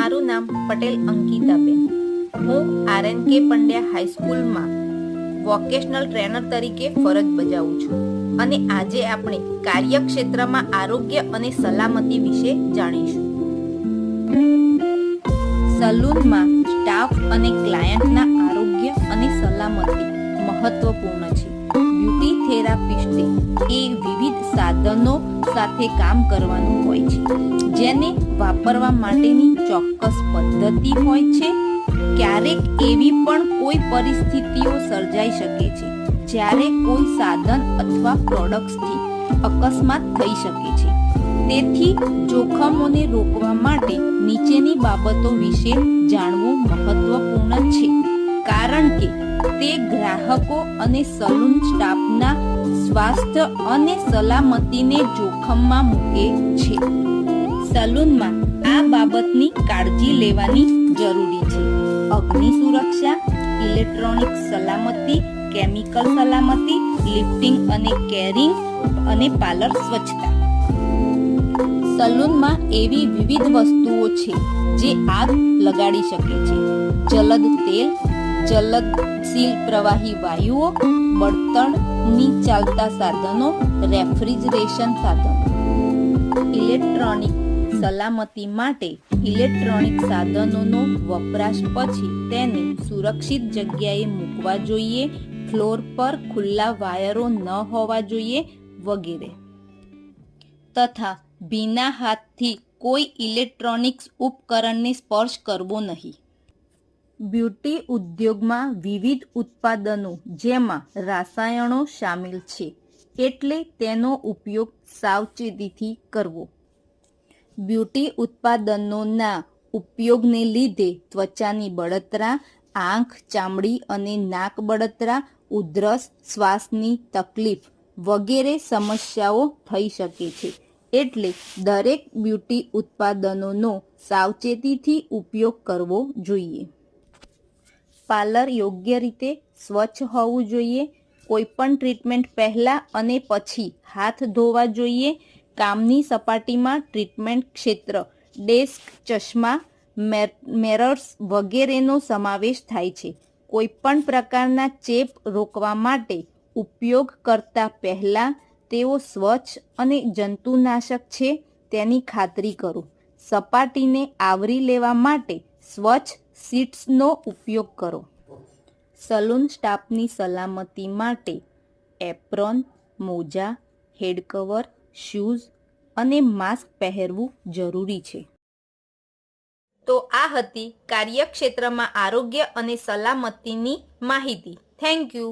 મારું નામ પટેલ અંકિતાબેન. હું RNK પંડ્યા હાઈસ્કૂલમાં વોકેશનલ ટ્રેનર તરીકે ફરજ બજાવું છું અને આજે આપણે કાર્યક્ષેત્રમાં આરોગ્ય અને સલામતી વિશે જાણીશું. સલૂનમાં સ્ટાફ અને ક્લાયન્ટના આરોગ્ય અને સલામતી મહત્વપૂર્ણ છે. બ્યુટી થેરાપિસ્ટે એ વિવિધ સાધનો સાથે કામ કરવાનું હોય છે, જેને વાપરવા માટેની ચોક્કસ પદ્ધતિ હોય છે. ક્યારેક એવી પણ કોઈ પરિસ્થિતિઓ સર્જાઈ શકે છે જ્યારે કોઈ સાધન અથવા પ્રોડક્ટ્સથી અકસ્માત થઈ શકે છે. તેથી જોખમોને રોકવા માટે નીચેની બાબતો વિશે જાણવું મહત્વપૂર્ણ છે, કારણ કે તે ગ્રાહકો અને સલૂન સ્ટાફના સ્વાસ્થ્ય અને સલામતીને જોખમમાં મૂકે છે. સલૂનમાં આ બાબતની કાળજી લેવાની જરૂરી છે: અગ્નિ સુરક્ષા, ઇલેક્ટ્રોનિક સલામતી, કેમિકલ સલામતી, લિફ્ટિંગ અને કેરિંગ અને પાર્લર સ્વચ્છતા. સલૂનમાં એવી વિવિધ વસ્તુઓ છે જે આગ લગાડી શકે છે: જલદ તેલ, જલદશીલ પ્રવાહી વાયુઓ, બળતણની ચાલતા સાધનો, રેફ્રિજરેશન સાધનો. ઇલેક્ટ્રોનિક સલામતી માટે ઇલેક્ટ્રોનિક સાધનોનો વપરાશ પછી તેને સુરક્ષિત જગ્યાએ મૂકવા જોઈએ, ફ્લોર પર ખુલ્લા વાયરો ન હોવા જોઈએ વગેરે. તથા ભીના હાથથી કોઈ ઇલેક્ટ્રોનિક્સ ઉપકરણને સ્પર્શ કરવો નહીં. બ્યુટી ઉદ્યોગમાં વિવિધ ઉત્પાદનો જેમાં રસાયણો શામેલ છે, એટલે તેનો ઉપયોગ સાવચેતીથી કરવો. બ્યુટી ઉત્પાદનોના ઉપયોગને લીધે ત્વચાની બળતરા, આંખ, ચામડી અને નાક બળતરા, ઉધરસ, શ્વાસની તકલીફ વગેરે સમસ્યાઓ થઈ શકે છે. એટલે દરેક બ્યુટી ઉત્પાદનોનો સાવચેતીથી ઉપયોગ કરવો જોઈએ. પાર્લર યોગ્ય રીતે સ્વચ્છ હોવું જોઈએ. કોઈપણ ટ્રીટમેન્ટ પહેલાં અને પછી હાથ ધોવા જોઈએ. કામની સપાટીમાં ટ્રીટમેન્ટ ક્ષેત્ર, ડેસ્ક, ચશ્મા, મિરર્સ વગેરેનો સમાવેશ થાય છે. કોઈપણ પ્રકારના ચેપ રોકવા માટે ઉપયોગ કરતા પહેલાં તેઓ સ્વચ્છ અને જંતુનાશક છે તેની ખાતરી કરો. સપાટીને આવરી લેવા માટે સ્વચ્છ શીટ્સનો ઉપયોગ કરો. સલૂન સ્ટાફની સલામતી માટે એપ્રોન, મોજા, હેડ કવર, શૂઝ અને માસ્ક પહેરવું જરૂરી છે. તો આ હતી કાર્યક્ષેત્રમાં આરોગ્ય અને સલામતીની માહિતી. Thank you.